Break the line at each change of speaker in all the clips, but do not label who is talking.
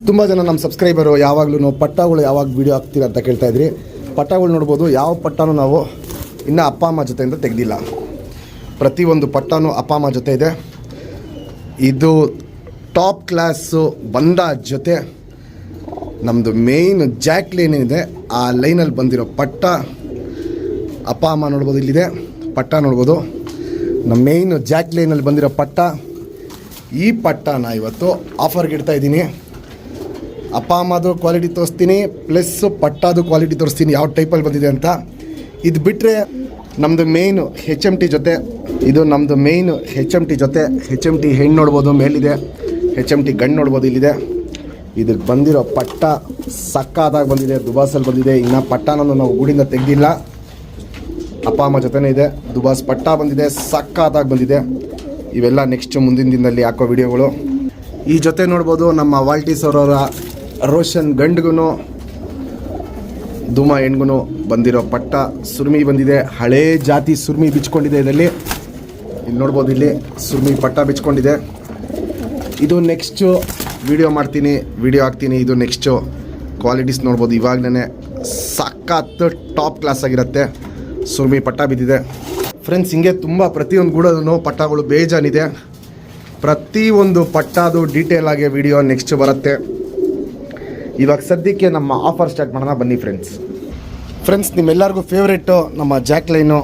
ತುಂಬ ಜನ ನಮ್ಮ ಸಬ್ಸ್ಕ್ರೈಬರು ಯಾವಾಗಲೂ ಪಟ್ಟಗಳು ಯಾವಾಗ ವೀಡಿಯೋ ಹಾಕ್ತೀರ ಅಂತ ಕೇಳ್ತಾ ಇದ್ರಿ. ಪಟ್ಟಗಳು ನೋಡ್ಬೋದು. ಯಾವ ಪಟ್ಟನೂ ನಾವು ಇನ್ನೂ ಅಪ್ಪ ಅಮ್ಮ ಜೊತೆಯಿಂದ ತೆಗೆದಿಲ್ಲ. ಪ್ರತಿಯೊಂದು ಪಟ್ಟನೂ ಅಪ್ಪ ಅಮ್ಮ ಜೊತೆ ಇದೆ. ಇದು ಟಾಪ್ ಕ್ಲಾಸು ಬಂದ ಜೊತೆ ನಮ್ಮದು ಮೇಯ್ನ್ ಜಾಕ್ ಲೈನ್ ಏನಿದೆ ಆ ಲೈನಲ್ಲಿ ಬಂದಿರೋ ಪಟ್ಟ ಅಪ್ಪ ಅಮ್ಮ ನೋಡ್ಬೋದು. ಇಲ್ಲಿದೆ ಪಟ್ಟ ನೋಡ್ಬೋದು. ನಮ್ಮ ಮೇಯ್ನ್ ಜಾಕ್ ಲೈನಲ್ಲಿ ಬಂದಿರೋ ಪಟ್ಟ. ಈ ಪಟ್ಟನ ಇವತ್ತು ಆಫರ್ಗೆ ಇಡ್ತಾ ಇದ್ದೀನಿ. ಅಪ್ಪ ಅಮ್ಮದು ಕ್ವಾಲಿಟಿ ತೋರಿಸ್ತೀನಿ, ಪ್ಲಸ್ ಪಟ್ಟದು ಕ್ವಾಲಿಟಿ ತೋರಿಸ್ತೀನಿ ಯಾವ ಟೈಪಲ್ಲಿ ಬಂದಿದೆ ಅಂತ. ಇದು ಬಿಟ್ಟರೆ ನಮ್ಮದು ಮೇಯ್ನು HMT ಜೊತೆ, ಇದು ನಮ್ಮದು ಮೇಯ್ನು HMT ಜೊತೆ. HMT ಹೆಣ್ಣು ನೋಡ್ಬೋದು, ಮೇಲಿದೆ. HMT ಗಂಡು ನೋಡ್ಬೋದು, ಇಲ್ಲಿದೆ. ಇದಕ್ಕೆ ಬಂದಿರೋ ಪಟ್ಟ ಸಕ್ಕತ್ತಾಗಿ ಬಂದಿದೆ, ದುಬಾಸಲ್ಲಿ ಬಂದಿದೆ. ಇನ್ನು ಪಟ್ಟನೂ ನಾವು ಗೂಡಿಂದ ತೆಗೆದಿಲ್ಲ, ಅಪ್ಪ ಅಮ್ಮ ಜೊತೆನೇ ಇದೆ. ದುಬಾಸ್ ಪಟ್ಟ ಬಂದಿದೆ, ಸಕ್ಕತ್ತಾಗಿ ಬಂದಿದೆ. ಇವೆಲ್ಲ ನೆಕ್ಸ್ಟ್ ಮುಂದಿನ ದಿನದಲ್ಲಿ ಹಾಕೋ ವಿಡಿಯೋಗಳು. ಈ ಜೊತೆ ನೋಡ್ಬೋದು ನಮ್ಮ ವಾಲ್ಟೀಸ್ ಅವರವರ ರೋಷನ್ ಗಂಡ್ಗೂ ಧೂಮ ಹೆಣ್ಗೂ ಬಂದಿರೋ ಪಟ್ಟ. ಸುರ್ಮಿ ಬಂದಿದೆ, ಹಳೇ ಜಾತಿ ಸುರ್ಮಿ ಬಿಚ್ಕೊಂಡಿದೆ. ಇದರಲ್ಲಿ ಇಲ್ಲಿ ನೋಡ್ಬೋದು, ಇಲ್ಲಿ ಸುರ್ಮಿ ಪಟ್ಟ ಬಿಚ್ಕೊಂಡಿದೆ. ಇದು ನೆಕ್ಸ್ಟು ವಿಡಿಯೋ ಮಾಡ್ತೀನಿ, ವಿಡಿಯೋ ಹಾಕ್ತೀನಿ. ಇದು ನೆಕ್ಸ್ಟು ಕ್ವಾಲಿಟೀಸ್ ನೋಡ್ಬೋದು. ಇವಾಗಲೇ ಸಖತ್ತು ಟಾಪ್ ಕ್ಲಾಸ್ ಆಗಿರುತ್ತೆ. ಸುರ್ಮಿ ಪಟ್ಟ ಬಿದ್ದಿದೆ ಫ್ರೆಂಡ್ಸ್. ಹಿಂಗೆ ತುಂಬ ಪ್ರತಿಯೊಂದು ಗೂಡೋದೂ ಪಟ್ಟಗಳು ಬೇಜಾನಿದೆ. ಪ್ರತಿಯೊಂದು ಪಟ್ಟದು ಡೀಟೇಲ್ ಆಗಿ ವಿಡಿಯೋ ನೆಕ್ಸ್ಟ್ ಬರುತ್ತೆ. ಇವಾಗ ಸದ್ಯಕ್ಕೆ ನಮ್ಮ ಆಫರ್ ಸ್ಟಾರ್ಟ್ ಮಾಡೋಣ ಬನ್ನಿ ಫ್ರೆಂಡ್ಸ್. ನಿಮ್ಮೆಲ್ಲರಿಗೂ ಫೇವ್ರೇಟು ನಮ್ಮ ಜಾಕ್ ಲೈನು.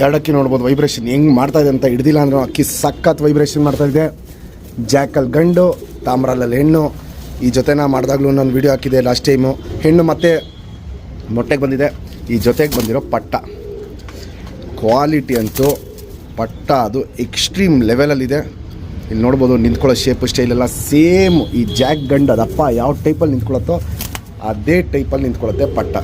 ಎರಡಕ್ಕಿ ನೋಡ್ಬೋದು ವೈಬ್ರೇಷನ್ ಹೆಂಗೆ ಮಾಡ್ತಾಯಿದೆ ಅಂತ. ಹಿಡ್ದಿಲ್ಲ ಅಂದ್ರೆ ಅಕ್ಕಿ ಸಖತ್ ವೈಬ್ರೇಷನ್ ಮಾಡ್ತಾಯಿದೆ. ಜಾಕಲ್ಲಿ ಗಂಡು, ತಾಮ್ರಲ್ಲಿ ಹೆಣ್ಣು. ಈ ಜೊತೆನ ಮಾಡಿದಾಗಲೂ ನಾನು ವಿಡಿಯೋ ಹಾಕಿದೆ ಲಾಸ್ಟ್ ಟೈಮು. ಹೆಣ್ಣು ಮತ್ತು ಮೊಟ್ಟೆಗೆ ಬಂದಿದೆ. ಈ ಜೊತೆಗೆ ಬಂದಿರೋ ಪಟ್ಟ ಕ್ವಾಲಿಟಿ ಅಂತೂ ಪಟ್ಟ ಅದು ಎಕ್ಸ್ಟ್ರೀಮ್ ಲೆವೆಲಲ್ಲಿದೆ. ಇಲ್ಲಿ ನೋಡ್ಬೋದು, ನಿಂತ್ಕೊಳ್ಳೋ ಶೇಪು ಸ್ಟೈಲೆಲ್ಲ ಸೇಮ್ ಈ ಜಾಕ್ ಗಂಡು ಅದಪ್ಪ ಯಾವ ಟೈಪಲ್ಲಿ ನಿಂತ್ಕೊಳ್ಳುತ್ತೋ ಅದೇ ಟೈಪಲ್ಲಿ ನಿಂತ್ಕೊಳ್ಳುತ್ತೆ ಪಟ್ಟ.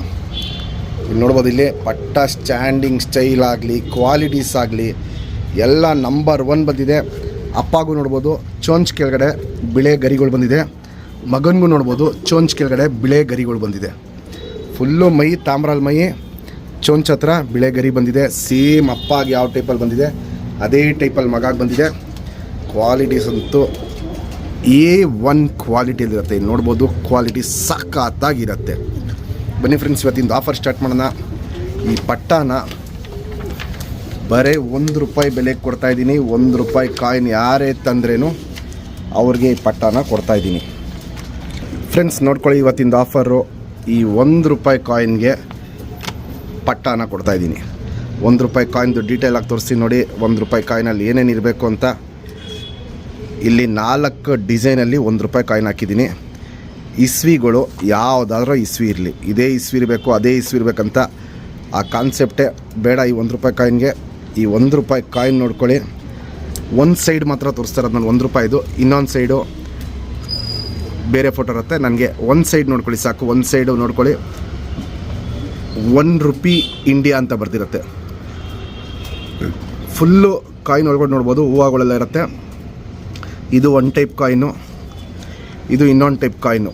ಇಲ್ಲಿ ನೋಡ್ಬೋದು, ಇಲ್ಲಿ ಪಟ್ಟ ಸ್ಟ್ಯಾಂಡಿಂಗ್ ಸ್ಟೈಲ್ ಆಗಲಿ, ಕ್ವಾಲಿಟೀಸ್ ಆಗಲಿ ಎಲ್ಲ ನಂಬರ್ 1 ಬಂದಿದೆ. ಅಪ್ಪಗೂ ನೋಡ್ಬೋದು ಚೋಂಚ್ ಕೆಳಗಡೆ ಬಿಳೆ ಗರಿಗಳು ಬಂದಿದೆ. ಮಗನಿಗೂ ನೋಡ್ಬೋದು ಚೋಂಚ್ ಕೆಳಗಡೆ ಬಿಳೆ ಗರಿಗಳು ಬಂದಿದೆ. ಫುಲ್ಲು ಮೈ ತಾಮ್ರಲ್ಲಿ ಮೈ, ಚೋಂಚ್ ಹತ್ರ ಬಿಳೆ ಗರಿ ಬಂದಿದೆ. ಸೇಮ್ ಅಪ್ಪಾಗಿ ಯಾವ ಟೈಪಲ್ಲಿ ಬಂದಿದೆ ಅದೇ ಟೈಪಲ್ಲಿ ಮಗಾಗಿ ಬಂದಿದೆ. ಕ್ವಾಲಿಟೀಸ್ ಅಂತೂ A1 ಕ್ವಾಲಿಟಿಯಲ್ಲಿರುತ್ತೆ. ಇಲ್ಲಿ ನೋಡ್ಬೋದು, ಕ್ವಾಲಿಟಿ ಸಖತ್ತಾಗಿರುತ್ತೆ. ಬನ್ನಿ ಫ್ರೆಂಡ್ಸ್, ಇವತ್ತಿಂದ ಆಫರ್ ಸ್ಟಾರ್ಟ್ ಮಾಡೋಣ. ಈ ಪಟ್ಟನ ಬರೀ ₹1 ಬೆಲೆಗೆ ಕೊಡ್ತಾಯಿದ್ದೀನಿ. ₹1 ಕಾಯಿನ್ ಯಾರೇ ತಂದ್ರೇನು ಅವ್ರಿಗೆ ಈ ಪಟ್ಟನ ಕೊಡ್ತಾಯಿದ್ದೀನಿ ಫ್ರೆಂಡ್ಸ್. ನೋಡ್ಕೊಳ್ಳಿ, ಇವತ್ತಿಂದ ಆಫರು ಈ ₹1 ಕಾಯಿನ್ಗೆ ಪಟ್ಟನ ಕೊಡ್ತಾಯಿದ್ದೀನಿ. ₹1 ಕಾಯಿನ್ದು ಡೀಟೇಲ್ ಆಗಿ ತೋರಿಸ್ತೀನಿ ನೋಡಿ. ₹1 ಕಾಯಿನಲ್ಲಿ ಏನೇನು ಇರಬೇಕು ಅಂತ. ಇಲ್ಲಿ 4 ಡಿಸೈನಲ್ಲಿ ₹1 ಕಾಯಿನ್ ಹಾಕಿದ್ದೀನಿ. ಇಸ್ವಿಗಳು ಯಾವುದಾದ್ರೂ ಇಸ್ವಿ ಇರಲಿ, ಇದೇ ಇಸ್ವಿ ಇರಬೇಕು ಅದೇ ಇಸ್ವಿ ಇರಬೇಕಂತ ಆ ಕಾನ್ಸೆಪ್ಟೇ ಬೇಡ. ಈ ₹1 ಕಾಯಿನ್ಗೆ ಈ ₹1 ಕಾಯಿನ್ ನೋಡ್ಕೊಳ್ಳಿ. ಒಂದು ಸೈಡ್ ಮಾತ್ರ ತೋರಿಸ್ತಾರೆ ನಾನು ₹1. ಇನ್ನೊಂದು ಸೈಡು ಬೇರೆ ಫೋಟೋ ಇರುತ್ತೆ. ನನಗೆ ಒಂದು ಸೈಡ್ ನೋಡ್ಕೊಳ್ಳಿ ಸಾಕು. ಒಂದು ಸೈಡು ನೋಡ್ಕೊಳ್ಳಿ, ₹1 ಇಂಡಿಯಾ ಅಂತ ಬರ್ತಿರುತ್ತೆ. ಫುಲ್ಲು ಕಾಯಿನ್ ಒಳಗಡೆ ನೋಡ್ಬೋದು, ಹೂವುಗಳೆಲ್ಲ ಇರುತ್ತೆ. ಇದು ಒನ್ ಟೈಪ್ ಕಾಯಿನು, ಇದು ಇನ್ನೊಂದು ಟೈಪ್ ಕಾಯಿನು.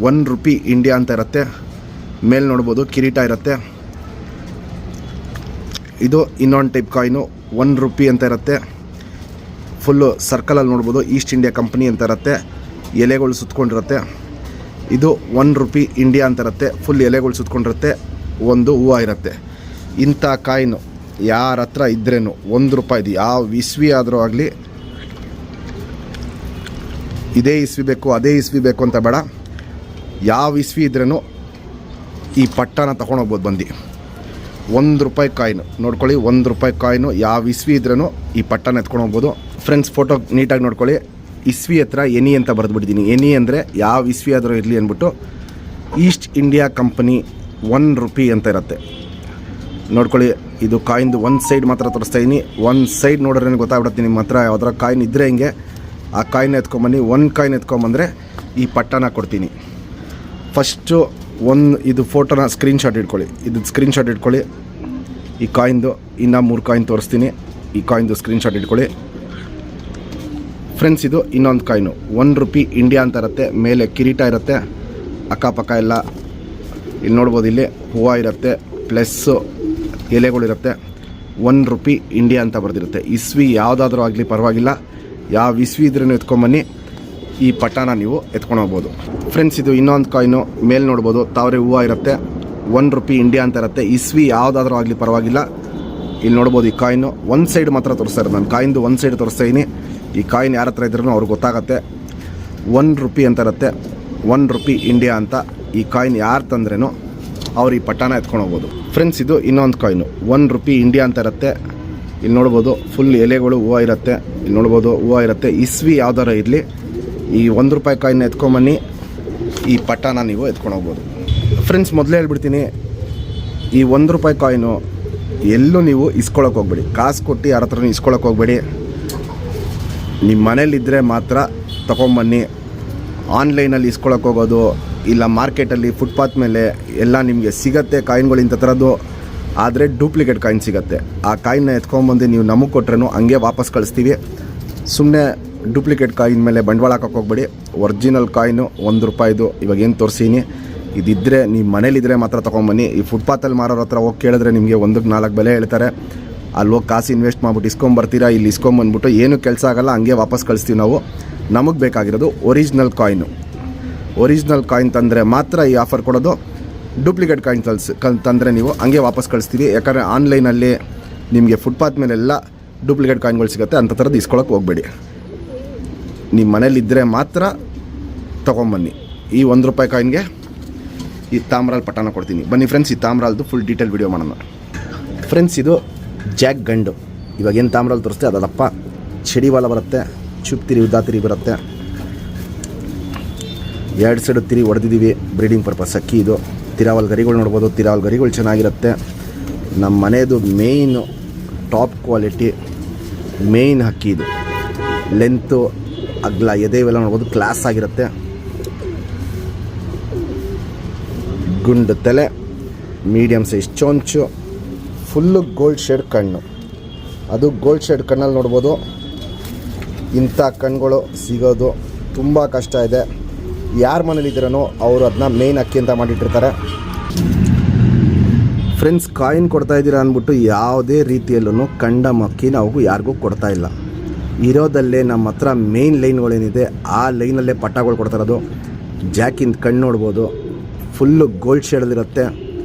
₹1 ಇಂಡಿಯಾ ಅಂತ ಇರುತ್ತೆ. ಮೇಲೆ ನೋಡ್ಬೋದು ಕಿರೀಟ ಇರುತ್ತೆ. ಇದು ಇನ್ನೊಂದು ಟೈಪ್ ಕಾಯಿನು, ₹1 ಅಂತ ಇರುತ್ತೆ. ಫುಲ್ಲು ಸರ್ಕಲಲ್ಲಿ ನೋಡ್ಬೋದು ಈಸ್ಟ್ ಇಂಡಿಯಾ ಕಂಪ್ನಿ ಅಂತ ಇರುತ್ತೆ. ಎಲೆಗಳು ಸುತ್ಕೊಂಡಿರುತ್ತೆ. ಇದು ₹1 ಇಂಡಿಯಾ ಅಂತ ಇರುತ್ತೆ. ಫುಲ್ ಎಲೆಗಳು ಸುತ್ಕೊಂಡಿರುತ್ತೆ, ಒಂದು ಹೂವು ಇರುತ್ತೆ. ಇಂಥ ಕಾಯಿನು ಯಾರ ಹತ್ರ ಇದ್ರೇನು ₹1 ಯಾವ ಇಸ್ವಿ ಆದರೂ ಆಗಲಿ, ಇದೇ ಇಸ್ವಿ ಬೇಕು ಅದೇ ಇಸ್ವಿ ಬೇಕು ಅಂತ ಬೇಡ. ಯಾವ ಇಸ್ವಿ ಇದ್ರೇನು ಈ ಪಟ್ಟನ ತೊಗೊಂಡೋಗ್ಬೋದು ಬಂದು. ₹1 ಕಾಯಿನು ನೋಡ್ಕೊಳ್ಳಿ. ₹1 ಕಾಯಿನು ಯಾವ ಇಸ್ವಿ ಇದ್ರೂ ಈ ಪಟ್ಟನ ಎತ್ಕೊಂಡೋಗ್ಬೋದು ಫ್ರೆಂಡ್ಸ್. ಫೋಟೋ ನೀಟಾಗಿ ನೋಡ್ಕೊಳ್ಳಿ. ಇಸ್ವಿ ಹತ್ರ ಎನಿ ಅಂತ ಬರೆದುಬಿಟ್ಟಿದ್ದೀನಿ. ಎನಿ ಅಂದರೆ ಯಾವ ಇಸ್ವಿ ಆದರೂ ಇರಲಿ ಅಂದ್ಬಿಟ್ಟು. ಈಸ್ಟ್ ಇಂಡಿಯಾ ಕಂಪನಿ ₹1 ಅಂತ ಇರುತ್ತೆ. ನೋಡ್ಕೊಳ್ಳಿ, ಇದು ಕಾಯಿನ್ದು ಒಂದು ಸೈಡ್ ಮಾತ್ರ ತೋರಿಸ್ತಾ ಇದ್ದೀನಿ. ಒಂದು ಸೈಡ್ ನೋಡ್ರೆ ಗೊತ್ತಾಗ್ಬಿಡುತ್ತೆ ನಿಮ್ಮ ಹತ್ರ ಯಾವ್ದಾರ ಕಾಯಿನ್ ಇದ್ದರೆ ಹಿಂಗೆ ಆ ಕಾಯಿನ್ ಎತ್ಕೊಂಬನ್ನಿ. ಒಂದು ಕಾಯಿನ್ ಎತ್ಕೊಂಬಂದರೆ ಈ ಪಟ್ಟನ ಕೊಡ್ತೀನಿ. ಫಸ್ಟು ಇದು ಫೋಟೋನ ಸ್ಕ್ರೀನ್ಶಾಟ್ ಇಟ್ಕೊಳ್ಳಿ. ಇದು ಸ್ಕ್ರೀನ್ಶಾಟ್ ಇಟ್ಕೊಳ್ಳಿ ಈ ಕಾಯಿನ್ದು. ಇನ್ನೂ 3 ಕಾಯಿನ್ ತೋರಿಸ್ತೀನಿ. ಈ ಕಾಯಿನ್ದು ಸ್ಕ್ರೀನ್ಶಾಟ್ ಇಟ್ಕೊಳ್ಳಿ ಫ್ರೆಂಡ್ಸ್. ಇದು ಇನ್ನೊಂದು ಕಾಯಿನು ₹1 ಇಂಡಿಯಾ ಅಂತ ಇರುತ್ತೆ. ಮೇಲೆ ಕಿರೀಟ ಇರುತ್ತೆ, ಅಕ್ಕಪಕ್ಕ ಎಲ್ಲ ಇಲ್ಲಿ ನೋಡ್ಬೋದು. ಇಲ್ಲಿ ಹೂವು ಇರುತ್ತೆ, ಪ್ಲಸ್ಸು ಎಲೆಗಳಿರುತ್ತೆ. ₹1 ಇಂಡಿಯಾ ಅಂತ ಬರೆದಿರುತ್ತೆ. ಇಸ್ವಿ ಯಾವುದಾದ್ರೂ ಆಗಲಿ ಪರವಾಗಿಲ್ಲ, ಯಾವ ಇಸ್ವಿ ಇದ್ರೂ ಎತ್ಕೊಂಬನ್ನಿ. ಈ ಪಟ್ಟಾನ ನೀವು ಎತ್ಕೊಂಡು ಹೋಗ್ಬೋದು. ಫ್ರೆಂಡ್ಸ್, ಇದು ಇನ್ನೊಂದು ಕಾಯಿನು ಮೇಲೆ ನೋಡ್ಬೋದು, ತಾವರೆ ಹೂವು ಇರುತ್ತೆ. ₹1 ಇಂಡಿಯಾ ಅಂತ ಇರುತ್ತೆ. ಇಸ್ವಿ ಯಾವುದಾದ್ರೂ ಆಗಲಿ ಪರವಾಗಿಲ್ಲ. ಇಲ್ಲಿ ನೋಡ್ಬೋದು, ಈ ಕಾಯಿನು ಒಂದು ಸೈಡ್ ಮಾತ್ರ ತೋರಿಸ್ತಾ ಇರೋದು. ನಾನು ಕಾಯಿಂದು ಒಂದು ಸೈಡ್ ತೋರಿಸ್ತಾ ಇದ್ದೀನಿ. ಈ ಕಾಯಿನ್ ಯಾರ ಹತ್ರ ಇದ್ರೂ ಅವ್ರಿಗೆ ಗೊತ್ತಾಗುತ್ತೆ. ₹1 ಅಂತ ಇರುತ್ತೆ. ₹1 ಇಂಡಿಯಾ ಅಂತ. ಈ ಕಾಯಿನ್ ಯಾರು ತಂದ್ರೇನೋ ಅವ್ರು ಈ ಪಟ್ಟಾನ ಎತ್ಕೊಂಡು ಹೋಗ್ಬೋದು. ಫ್ರೆಂಡ್ಸ್, ಇದು ಇನ್ನೊಂದು ಕಾಯಿನು ₹1 ಇಂಡಿಯಾ ಅಂತ ಇರುತ್ತೆ. ಇಲ್ಲಿ ನೋಡ್ಬೋದು, ಫುಲ್ ಎಲೆಗಳು ಹೂವು ಇರುತ್ತೆ. ಇಲ್ಲಿ ನೋಡ್ಬೋದು, ಹೂವು ಇರುತ್ತೆ. ಇಸ್ವಿ ಯಾವ್ದಾರ ಇರಲಿ, ಈ ₹1 ಕಾಯಿನ್ ಎತ್ಕೊಂಬನ್ನಿ, ಈ ಪಟ್ಟಾನ ನೀವು ಎತ್ಕೊಂಡು ಹೋಗ್ಬೋದು. ಫ್ರೆಂಡ್ಸ್, ಮೊದಲೇ ಹೇಳ್ಬಿಡ್ತೀನಿ, ಈ ₹1 ಕಾಯಿನು ಎಲ್ಲೂ ನೀವು ಇಸ್ಕೊಳಕ್ಕೆ ಹೋಗ್ಬೇಡಿ. ಕಾಸು ಕೊಟ್ಟು ಯಾರ ಹತ್ರನೂ ಇಸ್ಕೊಳಕ್ಕೆ ಹೋಗ್ಬೇಡಿ. ನಿಮ್ಮ ಮನೇಲಿದ್ದರೆ ಮಾತ್ರ ತೊಗೊಂಬನ್ನಿ. ಆನ್ಲೈನಲ್ಲಿ ಇಸ್ಕೊಳಕ್ಕೆ ಹೋಗೋದು, ಇಲ್ಲ ಮಾರ್ಕೆಟಲ್ಲಿ ಫುಟ್ಪಾತ್ ಮೇಲೆ ಎಲ್ಲ ನಿಮಗೆ ಸಿಗತ್ತೆ ಕಾಯಿನ್ಗಳು ಇಂಥ ಥರದ್ದು. ಆದರೆ ಡೂಪ್ಲಿಕೇಟ್ ಕಾಯಿನ್ ಸಿಗುತ್ತೆ. ಆ ಕಾಯಿನ್ನ ಎತ್ಕೊಂಬಂದು ನೀವು ನಮಗೆ ಕೊಟ್ರೂ ಹಂಗೆ ವಾಪಸ್ ಕಳಿಸ್ತೀವಿ. ಸುಮ್ಮನೆ ಡೂಪ್ಲಿಕೇಟ್ ಕಾಯಿನ್ ಮೇಲೆ ಬಂಡವಾಳ ಹಾಕೋಕ್ಕೆ ಹೋಗ್ಬೇಡಿ. ಒರಿಜಿನಲ್ ಕಾಯಿನು ₹1 ಇವಾಗ ಏನು ತೋರಿಸೀನಿ, ಇದಿದ್ದರೆ ನಿಮ್ಮ ಮನೇಲಿದ್ದರೆ ಮಾತ್ರ ತೊಗೊಂಬನ್ನಿ. ಈ ಫುಟ್ಪಾತಲ್ಲಿ ಮಾರೋರ ಹತ್ರ ಹೋಗಿ ಕೇಳಿದ್ರೆ ನಿಮಗೆ 1-4 ಬೆಲೆ ಹೇಳ್ತಾರೆ. ಅಲ್ಲಿ ಹೋಗಿ ಕಾಸು ಇನ್ವೆಸ್ಟ್ ಮಾಡ್ಬಿಟ್ಟು ಇಸ್ಕೊಂಬರ್ತೀರಾ. ಇಲ್ಲಿ ಇಸ್ಕೊಂಬಂದ್ಬಿಟ್ಟು ಏನೂ ಕೆಲಸ ಆಗೋಲ್ಲ, ಹಂಗೆ ವಾಪಸ್ ಕಳಿಸ್ತೀವಿ ನಾವು. ನಮಗೆ ಬೇಕಾಗಿರೋದು ಒರಿಜಿನಲ್ ಕಾಯಿನು. ಒರಿಜಿನಲ್ ಕಾಯಿನ್ ತಂದರೆ ಮಾತ್ರ ಈ ಆಫರ್ ಕೊಡೋದು. ಡೂಪ್ಲಿಕೇಟ್ ಕಾಯಿನ್ ತಂದರೆ ನೀವು ಹಂಗೆ ವಾಪಸ್ ಕಳಿಸ್ತೀವಿ. ಯಾಕಂದರೆ ಆನ್ಲೈನಲ್ಲಿ ನಿಮಗೆ ಫುಟ್ಪಾತ್ ಮೇಲೆಲ್ಲ ಡೂಪ್ಲಿಕೇಟ್ ಕಾಯಿನ್ಗಳು ಸಿಗುತ್ತೆ. ಅಂಥ ಥರದ್ದು ಇಸ್ಕೊಳಕ್ಕೆ ಹೋಗಬೇಡಿ. ನಿಮ್ಮ ಮನೇಲಿದ್ದರೆ ಮಾತ್ರ ತೊಗೊಂಬನ್ನಿ. ಈ ₹1 ಕಾಯಿನ್ಗೆ ಈ ತಾಮ್ರಾಲ್ ಪಟ್ಟಾನ ಕೊಡ್ತೀನಿ. ಬನ್ನಿ ಫ್ರೆಂಡ್ಸ್, ಈ ತಾಮ್ರಾಲ್ದು ಫುಲ್ ಡೀಟೇಲ್ ವಿಡಿಯೋ ಮಾಡೋಣ. ಫ್ರೆಂಡ್ಸ್, ಇದು ಜಾಕ್ ಗಂಡು. ಇವಾಗ ಏನು ತಾಮ್ರಾಲ್ ತೋರಿಸ್ತೆ ಅದಪ್ಪ. ಚಡಿವಾಲ ಬರುತ್ತೆ, ಚುಪ್ ತಿರಿ ಉದ್ದಾ ತಿರಿ ಬರುತ್ತೆ. 2 ಸೈಡು ತಿರಿ ಹೊಡೆದಿದ್ದೀವಿ, ಬ್ರೀಡಿಂಗ್ ಪರ್ಪಸ್ ಅಕ್ಕಿ. ಇದು ತಿರಾವಲ್ ಗರಿಗಳು ನೋಡ್ಬೋದು. ತಿರಾವಲ್ ಗರಿಗಳು ಚೆನ್ನಾಗಿರುತ್ತೆ. ನಮ್ಮ ಮನೆಯದು ಮೇಯ್ನು ಟಾಪ್ ಕ್ವಾಲಿಟಿ ಮೇಯ್ನ್ ಹಕ್ಕಿ ಇದು. ಲೆಂತು, ಅಗ್ಲ, ಎದೆ ಇವೆಲ್ಲ ನೋಡ್ಬೋದು, ಕ್ಲಾಸ್ ಆಗಿರುತ್ತೆ. ಗುಂಡು ತಲೆ, ಮೀಡಿಯಮ್ ಸೈಜ್ ಚೊಂಚು, ಫುಲ್ಲು ಗೋಲ್ಡ್ ಶೇಡ್ ಕಣ್ಣು. ಅದು ಗೋಲ್ಡ್ ಶೇಡ್ ಕಣ್ಣಲ್ಲಿ ನೋಡ್ಬೋದು. ಇಂಥ ಕಣ್ಣುಗಳು ಸಿಗೋದು ತುಂಬ ಕಷ್ಟ ಇದೆ. ಯಾರ ಮನೇಲಿದ್ದೀರೋ ಅವರು ಅದನ್ನ ಮೇಯ್ನ್ ಅಕ್ಕಿ ಅಂತ ಮಾಡಿಟ್ಟಿರ್ತಾರೆ. ಫ್ರೆಂಡ್ಸ್, ಕಾಯಿನ್ ಕೊಡ್ತಾ ಇದ್ದೀರಾ ಅಂದ್ಬಿಟ್ಟು ಯಾವುದೇ ರೀತಿಯಲ್ಲೂ ಕಂಡ ಅಕ್ಕಿ ನಾವು ಯಾರಿಗೂ ಕೊಡ್ತಾ ಇಲ್ಲ. ಇರೋದಲ್ಲೇ ನಮ್ಮ ಹತ್ರ ಮೇಯ್ನ್ ಲೈನ್ಗಳೇನಿದೆ ಆ ಲೈನಲ್ಲೇ ಪಟ್ಟಾಗಳು ಕೊಡ್ತಾ ಇರೋದು. ಜಾಕಿಂದ ಕಣ್ಣು ನೋಡ್ಬೋದು, ಫುಲ್ಲು ಗೋಲ್ಡ್ ಶೇಡಲ್ಲಿರುತ್ತೆ.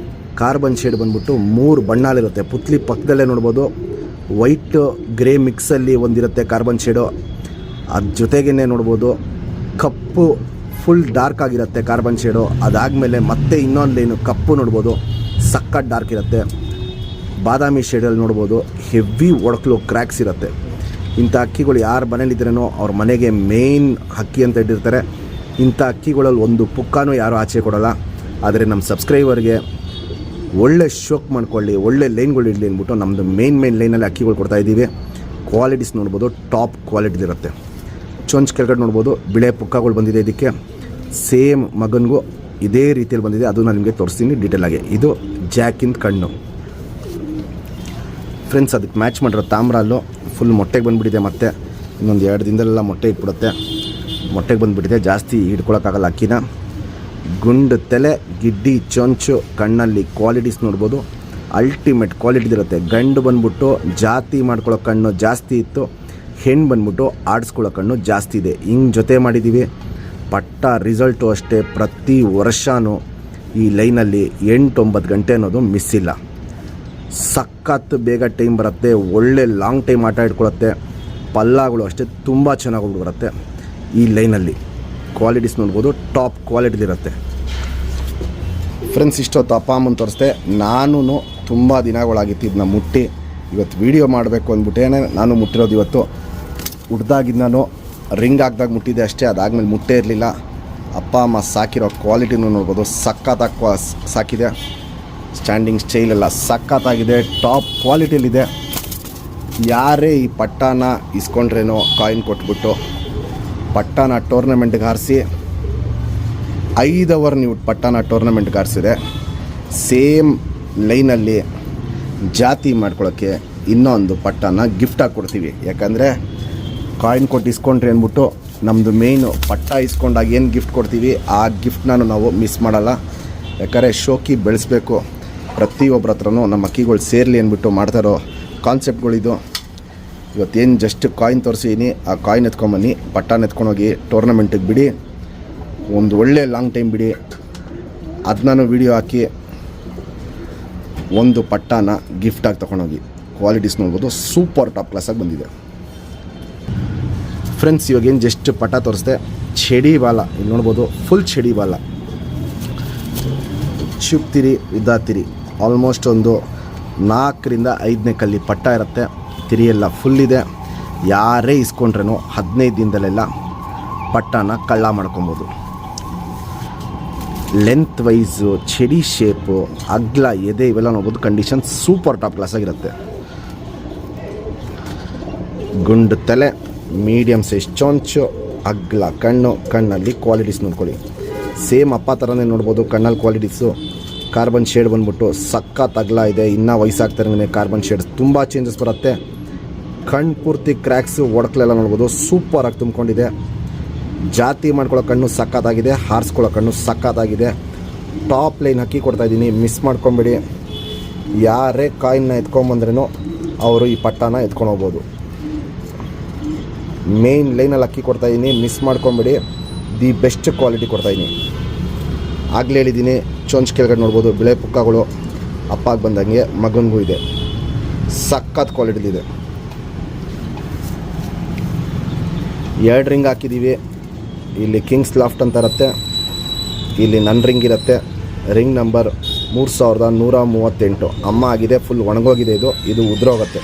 ಕಾರ್ಬನ್ ಶೇಡ್ ಬಂದ್ಬಿಟ್ಟು 3 ಬಣ್ಣಲ್ಲಿರುತ್ತೆ. ಪುತ್ಲಿ ಪಕ್ಕದಲ್ಲೇ ನೋಡ್ಬೋದು, ವೈಟ್ ಗ್ರೇ ಮಿಕ್ಸಲ್ಲಿ ಒಂದಿರುತ್ತೆ ಕಾರ್ಬನ್ ಶೇಡು. ಅದ್ರ ಜೊತೆಗೇ ನೋಡ್ಬೋದು ಕಪ್ಪು, ಫುಲ್ ಡಾರ್ಕ್ ಆಗಿರುತ್ತೆ ಕಾರ್ಬನ್ ಶೇಡು. ಅದಾದಮೇಲೆ ಮತ್ತೆ ಇನ್ನೊಂದು ಲೈನು ಕಪ್ಪು ನೋಡ್ಬೋದು, ಸಖತ್ ಡಾರ್ಕ್ ಇರುತ್ತೆ. ಬಾದಾಮಿ ಶೇಡಲ್ಲಿ ನೋಡ್ಬೋದು, ಹೆವಿ ಒಡಕಲು ಕ್ರ್ಯಾಕ್ಸ್ ಇರುತ್ತೆ. ಇಂಥ ಅಕ್ಕಿಗಳು ಯಾರು ಮನೇಲಿದ್ರೇನೋ ಅವ್ರ ಮನೆಗೆ ಮೇಯ್ನ್ ಅಕ್ಕಿ ಅಂತ ಇಟ್ಟಿರ್ತಾರೆ. ಇಂಥ ಅಕ್ಕಿಗಳಲ್ಲಿ ಒಂದು ಪುಕ್ಕನೂ ಯಾರೂ ಆಚೆ ಕೊಡೋಲ್ಲ. ಆದರೆ ನಮ್ಮ ಸಬ್ಸ್ಕ್ರೈಬರ್ಗೆ ಒಳ್ಳೆ ಶೋಕ್ ಮಾಡ್ಕೊಳ್ಳಿ, ಒಳ್ಳೆ ಲೈನ್ಗಳು ಇರಲಿ ಅಂದ್ಬಿಟ್ಟು ನಮ್ಮದು ಮೇಯ್ನ್ ಲೈನಲ್ಲಿ ಅಕ್ಕಿಗಳು ಕೊಡ್ತಾಯಿದ್ದೀವಿ. ಕ್ವಾಲಿಟೀಸ್ ನೋಡ್ಬೋದು, ಟಾಪ್ ಕ್ವಾಲಿಟಿಲಿರುತ್ತೆ. ಚೊಂಚ್ ಕೆಳಗಡೆ ನೋಡ್ಬೋದು, ಬಿಳೆ ಪುಕ್ಕಗಳು ಬಂದಿದೆ. ಇದಕ್ಕೆ ಸೇಮ್ ಮಗನಿಗೂ ಇದೇ ರೀತಿಯಲ್ಲಿ ಬಂದಿದೆ. ಅದು ನಾನು ನಿಮಗೆ ತೋರಿಸ್ತೀನಿ ಡೀಟೇಲಾಗಿ. ಇದು ಜಾಕಿಂದ ಕಣ್ಣು. ಫ್ರೆಂಡ್ಸ್, ಅದಕ್ಕೆ ಮ್ಯಾಚ್ ಮಾಡಿರೋ ತಾಮ್ರಾಲು ಫುಲ್ ಮೊಟ್ಟೆಗೆ ಬಂದುಬಿಟ್ಟಿದೆ. ಮತ್ತು ಇನ್ನೊಂದು 2 ದಿನದಲ್ಲೆಲ್ಲ ಮೊಟ್ಟೆ ಇಟ್ಬಿಡುತ್ತೆ. ಮೊಟ್ಟೆಗೆ ಬಂದುಬಿಟ್ಟಿದೆ, ಜಾಸ್ತಿ ಹಿಡ್ಕೊಳಕ್ಕಾಗಲ್ಲ ಅಕ್ಕಿನ. ಗುಂಡು ತಲೆ, ಗಿಡ್ಡಿ ಚೊಂಚು, ಕಣ್ಣಲ್ಲಿ ಕ್ವಾಲಿಟೀಸ್ ನೋಡ್ಬೋದು, ಅಲ್ಟಿಮೇಟ್ ಕ್ವಾಲಿಟಿದಿರುತ್ತೆ. ಗಂಡು ಬಂದ್ಬಿಟ್ಟು ಜಾತಿ ಮಾಡ್ಕೊಳ್ಳೋ ಕಣ್ಣು ಜಾಸ್ತಿ ಇತ್ತು, ಹೆಣ್ಣು ಬಂದ್ಬಿಟ್ಟು ಆಡಿಸ್ಕೊಳ್ಳೋ ಕಣ್ಣು ಜಾಸ್ತಿ ಇದೆ. ಹಿಂಗೆ ಜೊತೆ ಮಾಡಿದ್ದೀವಿ. ಪಟ್ಟ ರಿಸಲ್ಟು ಅಷ್ಟೇ. ಪ್ರತಿ ವರ್ಷವೂ ಈ ಲೈನಲ್ಲಿ 8-9 ಗಂಟೆ ಅನ್ನೋದು ಮಿಸ್ ಇಲ್ಲ. ಸಖತ್ತು ಬೇಗ ಟೈಮ್ ಬರುತ್ತೆ. ಒಳ್ಳೆ ಲಾಂಗ್ ಟೈಮ್ ಆಟ ಇಟ್ಕೊಳ್ಳುತ್ತೆ. ಪಲ್ಲಾಗಳು ಅಷ್ಟೇ ತುಂಬ ಚೆನ್ನಾಗಿ ಬರುತ್ತೆ. ಈ ಲೈನಲ್ಲಿ ಕ್ವಾಲಿಟೀಸ್ ನೋಡ್ಬೋದು, ಟಾಪ್ ಕ್ವಾಲಿಟಿಲಿರುತ್ತೆ. ಫ್ರೆಂಡ್ಸ್, ಇಷ್ಟೊತ್ತು ಅಪ್ಪ ಅಮ್ಮನ ತೋರಿಸ್ದೆ. ನಾನು ತುಂಬ ದಿನಗಳಾಗಿತ್ತು ಇದನ್ನ ಮುಟ್ಟಿ. ಇವತ್ತು ವೀಡಿಯೋ ಮಾಡಬೇಕು ಅಂದ್ಬಿಟ್ಟೇನೆ ನಾನು ಮುಟ್ಟಿರೋದು. ಇವತ್ತು ಹುಡ್ದಾಗಿದ್ದು ನಾನು ರಿಂಗ್ ಹಾಕ್ದಾಗ ಮುಟ್ಟಿದ್ದೆ ಅಷ್ಟೇ. ಅದಾದಮೇಲೆ ಮುಟ್ಟೇ ಇರಲಿಲ್ಲ. ಅಪ್ಪ ಅಮ್ಮ ಸಾಕಿರೋ ಕ್ವಾಲಿಟಿನೂ ನೋಡ್ಬೋದು, ಸಖತ್ತಾಗಿ ಸಾಕಿದೆ. ಸ್ಟ್ಯಾಂಡಿಂಗ್ ಸ್ಟೈಲೆಲ್ಲ ಸಖತ್ತಾಗಿದೆ, ಟಾಪ್ ಕ್ವಾಲಿಟಿಯಲ್ಲಿದೆ. ಯಾರೇ ಈ ಪಟ್ಟಾನ ಇಸ್ಕೊಂಡ್ರೇನೋ ಕಾಯಿನ್ ಕೊಟ್ಬಿಟ್ಟು ಪಟ್ಟಾನ ಟೂರ್ನಮೆಂಟ್ಗೆ ಹಾರಿಸಿ 5 ಅವರ್ ನೀವು ಪಟ್ಟಾನ ಟೂರ್ನಮೆಂಟ್ಗೆ ಹಾರಿಸಿದೆ. ಸೇಮ್ ಲೈನಲ್ಲಿ ಜಾತಿ ಮಾಡ್ಕೊಳ್ಳೋಕ್ಕೆ ಇನ್ನೊಂದು ಪಟ್ಟಾನ ಗಿಫ್ಟಾಗಿ ಕೊಡ್ತೀವಿ. ಯಾಕಂದರೆ ಕಾಯಿನ್ ಕೊಟ್ಟು ಇಸ್ಕೊಂಡ್ರಿ ಅಂದ್ಬಿಟ್ಟು ನಮ್ಮದು ಮೇಯ್ನು ಪಟ್ಟ ಇಸ್ಕೊಂಡಾಗ ಏನು ಗಿಫ್ಟ್ ಕೊಡ್ತೀವಿ ಆ ಗಿಫ್ಟ್ನ ನಾವು ಮಿಸ್ ಮಾಡಲ್ಲ. ಯಾಕಂದರೆ ಶೋಕಿ ಬೆಳೆಸಬೇಕು, ಪ್ರತಿಯೊಬ್ಬರ ಹತ್ರನೂ ನಮ್ಮ ಅಕ್ಕಿಗಳು ಸೇರಲಿ ಅಂದ್ಬಿಟ್ಟು ಮಾಡ್ತಾರೋ ಕಾನ್ಸೆಪ್ಟ್ಗಳಿದು. ಇವತ್ತೇನು ಜಸ್ಟ್ ಕಾಯಿನ್ ತೋರಿಸಿದ್ದೀನಿ, ಆ ಕಾಯಿನ್ ಎತ್ಕೊಂಬನ್ನಿ, ಪಟ್ಟಾನ ಎತ್ಕೊಂಡೋಗಿ ಟೂರ್ನಮೆಂಟಿಗೆ ಬಿಡಿ, ಒಂದು ಒಳ್ಳೆ ಲಾಂಗ್ ಟೈಮ್ ಬಿಡಿ. ಅದನ್ನೂ ವೀಡಿಯೋ ಹಾಕಿ ಒಂದು ಪಟ್ಟಾನ ಗಿಫ್ಟಾಗಿ ತೊಗೊಂಡೋಗಿ. ಕ್ವಾಲಿಟೀಸ್ ನೋಡ್ಬೋದು, ಸೂಪರ್ ಟಾಪ್ ಕ್ಲಾಸಾಗಿ ಬಂದಿದೆ ಫ್ರೆಂಡ್ಸ್. ಇವಾಗೇನು ಜಸ್ಟ್ ಪಟ್ಟ ತೋರಿಸ್ದೆ, ಚಡಿ ಬಾಲ ಇಲ್ಲಿ ನೋಡ್ಬೋದು, ಫುಲ್ ಚಡಿ ಬಾಲ, ಚುಪ್ತಿರಿ ಉದ್ದಾತಿರಿ, ಆಲ್ಮೋಸ್ಟ್ ಒಂದು 4ರಿಂದ 5ನೇ ಕಲ್ಲಿ ಪಟ್ಟ ಇರುತ್ತೆ. ತಿರಿಯೆಲ್ಲ ಫುಲ್ ಇದೆ. ಯಾರೇ ಇಸ್ಕೊಂಡ್ರೂ 15 ದಿನದಲ್ಲೆಲ್ಲ ಪಟ್ಟನ ಕಳ್ಳ ಮಾಡ್ಕೊಬೋದು. ಲೆಂತ್ ವೈಸು, ಚಡಿ ಶೇಪು, ಅಗ್ಲ, ಎದೆ ಇವೆಲ್ಲ ನೋಡ್ಬೋದು. ಕಂಡೀಷನ್ ಸೂಪರ್ ಟಾಪ್ ಕ್ಲಾಸಾಗಿರುತ್ತೆ. ಗುಂಡು ತಲೆ, ಮೀಡಿಯಮ್ ಸೈಜ್ ಚೊಂಚು, ಅಗ್ಲ ಕಣ್ಣು, ಕಣ್ಣಲ್ಲಿ ಕ್ವಾಲಿಟೀಸ್ ನೋಡ್ಕೊಳ್ಳಿ. ಸೇಮ್ ಅಪ್ಪ ಥರನೇ ನೋಡ್ಬೋದು ಕಣ್ಣಲ್ಲಿ ಕ್ವಾಲಿಟೀಸು. ಕಾರ್ಬನ್ ಶೇಡ್ ಬಂದ್ಬಿಟ್ಟು ಸಖತ್ ಅಗ್ಲ ಇದೆ. ಇನ್ನೂ ವಯಸ್ಸಾಗ್ತಾರಂಗೆ ಕಾರ್ಬನ್ ಶೇಡ್ ತುಂಬ ಚೇಂಜಸ್ ಬರುತ್ತೆ. ಕಣ್ಣು ಪೂರ್ತಿ ಕ್ರ್ಯಾಕ್ಸು, ಒಡಕಲೆಲ್ಲ ನೋಡ್ಬೋದು, ಸೂಪರಾಗಿ ತುಂಬಿಕೊಂಡಿದೆ. ಜಾತಿ ಮಾಡ್ಕೊಳ್ಳೋ ಕಣ್ಣು ಸಖತ್ತಾಗಿದೆ, ಹಾರಿಸ್ಕೊಳ್ಳೋ ಕಣ್ಣು ಸಖತ್ತಾಗಿದೆ. ಟಾಪ್ ಲೈನ್ ಹಾಕಿ ಕೊಡ್ತಾಯಿದ್ದೀನಿ, ಮಿಸ್ ಮಾಡ್ಕೊಬೇಡಿ. ಯಾರೇ ಕಾಯಿನ್ನ ಎತ್ಕೊಂಬಂದ್ರೂ ಅವರು ಈ ಪಟ್ಟಾನ ಎತ್ಕೊಂಡು ಹೋಗ್ಬೋದು. ಮೇಯ್ನ್ ಲೈನಲ್ಲಿ ಅಕ್ಕಿ ಕೊಡ್ತಾಯಿದ್ದೀನಿ, ಮಿಸ್ ಮಾಡ್ಕೊಬೇಡಿ. ದಿ ಬೆಸ್ಟ್ ಕ್ವಾಲಿಟಿ ಕೊಡ್ತಾಯಿದ್ದೀನಿ. ಆಗಲೇ ಹೇಳಿದ್ದೀನಿ, ಚೊಂಚ್ ಕೆಳಗಡೆ ನೋಡ್ಬೋದು ಬಿಳೆ ಪುಕ್ಕಗಳು, ಅಪ್ಪಾಗಿ ಬಂದಂಗೆ ಮಗನಿಗೂ ಇದೆ. ಸಖತ್ ಕ್ವಾಲಿಟಿದಿದೆ. 2 ರಿಂಗ್ ಹಾಕಿದ್ದೀವಿ. ಇಲ್ಲಿ ಕಿಂಗ್ಸ್ ಲಾಫ್ಟ್ ಅಂತ ಇರುತ್ತೆ, ಇಲ್ಲಿ ನನ್ನ ರಿಂಗ್ ಇರುತ್ತೆ. Ring number 3138. ಅಮ್ಮ ಆಗಿದೆ, ಫುಲ್ ಒಣಗೋಗಿದೆ. ಇದು ಉದ್ರೋಗುತ್ತೆ.